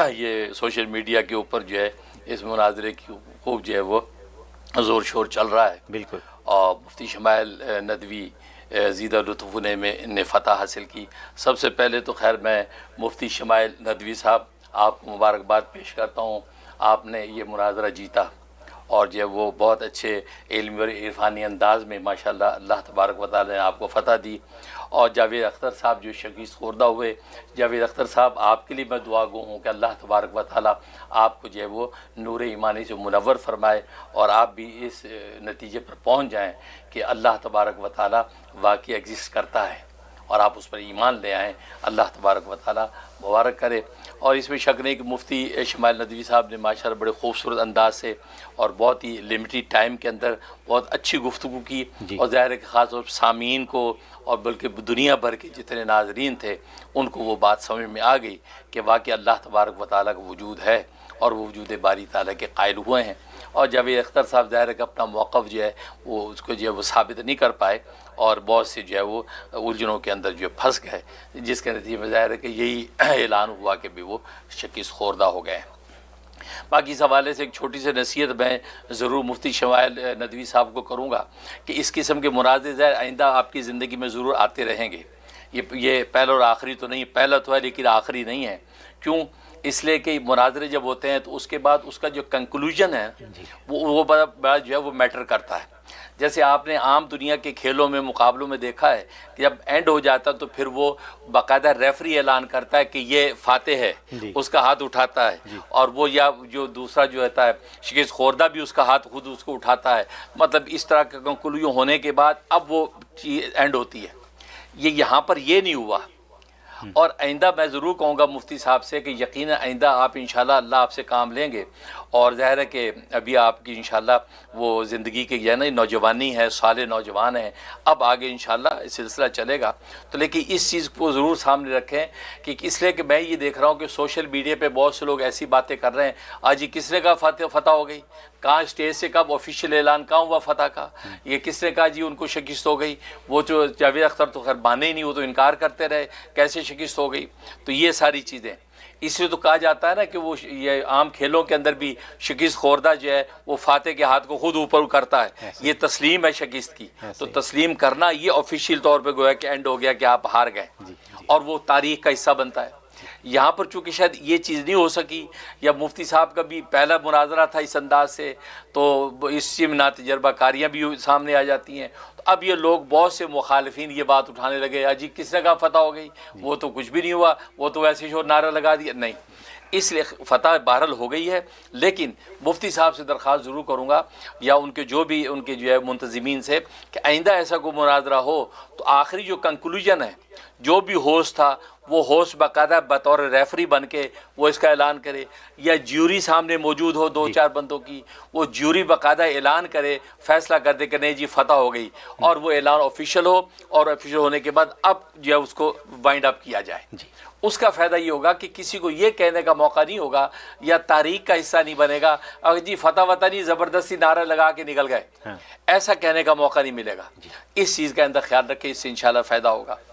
یہ social media کے اوپر جو ہے اس مناظرے کی خوب جو ہے وہ زور شور چل رہا ہے. بالکل. اور مفتی شمائل ندوی زیدہ لطف نے فتح حاصل کی. سب سے پہلے تو خیر میں مفتی شمائل ندوی صاحب آپ کو مبارکباد پیش کرتا ہوں. آپ نے یہ مناظرہ جیتا اور جو ہے وہ بہت اچھے علمی اور عرفانی انداز میں ماشاءاللہ اللہ تبارک و تعالی نے آپ کو فتح دی. اور جاوید اختر صاحب جو شکست خوردہ ہوئے، جاوید اختر صاحب آپ کے لیے میں دعا گو ہوں کہ اللہ تبارک و تعالی آپ کو جو ہے وہ نور ایمانی سے منور فرمائے اور آپ بھی اس نتیجے پر پہنچ جائیں کہ اللہ تبارک و تعالی واقعی ایگزسٹ کرتا ہے اور آپ اس پر ایمان لے آئیں. اللہ تبارک و تعالی مبارک کرے. اور اس میں شک نہیں کہ مفتی شمائل ندوی صاحب نے ماشاءاللہ بڑے خوبصورت انداز سے اور بہت ہی لمیٹیڈ ٹائم کے اندر بہت اچھی گفتگو کی. اور ظاہر ہے کہ خاص طور پر سامعین کو اور بلکہ دنیا بھر کے جتنے ناظرین تھے ان کو وہ بات سمجھ میں آ گئی کہ واقعی اللہ تبارک و تعالیٰ کا وجود ہے اور وہ وجود باری تعالیٰ کے قائل ہوئے ہیں. اور جاوید اختر صاحب ظاہر ہے کہ اپنا موقف جو ہے وہ اس کو جو ہے وہ ثابت نہیں کر پائے اور بہت سے جو ہے وہ الجھنوں کے اندر جو پھنس گئے، جس کے نتیجے میں ظاہر ہے کہ یہی اعلان ہوا کہ بھی وہ شکست خوردہ ہو گئے. باقی اس حوالے سے ایک چھوٹی سی نصیحت میں ضرور مفتی شمائل ندوی صاحب کو کروں گا کہ اس قسم کے مناظرے ظاہر آئندہ آپ کی زندگی میں ضرور آتے رہیں گے. یہ پہلا اور آخری تو نہیں، پہلا تو ہے لیکن آخری نہیں ہے. کیوں؟ اس لیے کہ مناظرے جب ہوتے ہیں تو اس کے بعد اس کا جو کنکلوژن ہے وہ بڑا جو ہے وہ میٹر کرتا ہے. جیسے آپ نے عام دنیا کے کھیلوں میں مقابلوں میں دیکھا ہے کہ جب اینڈ ہو جاتا تو پھر وہ باقاعدہ ریفری اعلان کرتا ہے کہ یہ فاتح ہے، اس کا ہاتھ اٹھاتا ہے اور وہ یا جو دوسرا جو ہوتا ہے شکست خوردہ بھی اس کا ہاتھ خود اس کو اٹھاتا ہے. مطلب اس طرح کا کنکلوژن ہونے کے بعد اب وہ چیز اینڈ ہوتی ہے. یہاں پر یہ نہیں ہوا. اور آئندہ میں ضرور کہوں گا مفتی صاحب سے کہ یقیناً آئندہ آپ انشاءاللہ اللہ آپ سے کام لیں گے. اور ظاہر ہے کہ ابھی آپ کی انشاءاللہ وہ زندگی کے یہ نوجوانی ہے، صالح نوجوان ہیں، اب آگے انشاءاللہ سلسلہ چلے گا. تو لیکن اس چیز کو ضرور سامنے رکھیں کہ اس لیے کہ میں یہ دیکھ رہا ہوں کہ سوشل میڈیا پہ بہت سے لوگ ایسی باتیں کر رہے ہیں. آج یہ کس نے کہا فتح ہو گئی؟ کہاں اسٹیج سے کب آفیشیل اعلان کہاں ہوا فتح کا؟ یہ کس نے کہا جی ان کو شکست ہو گئی؟ وہ جو جاوید اختر تو خیر مانے ہی نہیں، وہ تو انکار کرتے رہے کیسے شکست ہو گئی. تو یہ ساری چیزیں اس لیے تو کہا جاتا ہے نا کہ وہ یہ عام کھیلوں کے اندر بھی شکست خوردہ جو ہے وہ فاتح کے ہاتھ کو خود اوپر کرتا ہے. یہ تسلیم ہے شکست کی. تو تسلیم کرنا یہ آفیشیل طور پہ گویا کہ اینڈ ہو گیا کہ آپ ہار گئے اور وہ تاریخ کا حصہ بنتا ہے. یہاں پر چونکہ شاید یہ چیز نہیں ہو سکی یا مفتی صاحب کا بھی پہلا مناظرہ تھا اس انداز سے تو اس سے نا تجربہ کاریاں بھی سامنے آ جاتی ہیں. تو اب یہ لوگ بہت سے مخالفین یہ بات اٹھانے لگے جی کس نے کہا فتح ہو گئی؟ وہ تو کچھ بھی نہیں ہوا، وہ تو ویسے شور نعرہ لگا دیا. نہیں، اس لیے فتح بہرحال ہو گئی ہے. لیکن مفتی صاحب سے درخواست ضرور کروں گا یا ان کے جو بھی ان کے جو ہے منتظمین سے کہ آئندہ ایسا کوئی مناظرہ ہو تو آخری جو کنکلوژن ہے جو بھی ہوسٹ تھا وہ ہوسٹ باقاعدہ بطور ریفری بن کے وہ اس کا اعلان کرے یا جیوری سامنے موجود ہو 2-4 بندوں کی، وہ جیوری باقاعدہ اعلان کرے، فیصلہ کر دے کہ نہیں جی فتح ہو گئی اور وہ اعلان آفیشیل ہو اور آفیشیل ہونے کے بعد اب جو ہے اس کو وائنڈ اپ کیا جائے. اس کا فائدہ یہ ہوگا کہ کسی کو یہ کہنے کا موقع نہیں ہوگا یا تاریخ کا حصہ نہیں بنے گا اگر جی فتح وطح نہیں زبردستی نعرہ لگا کے نکل گئے، ایسا کہنے کا موقع نہیں ملے گا. اس چیز کا اندر خیال رکھیں، اس سے انشاءاللہ فائدہ ہوگا.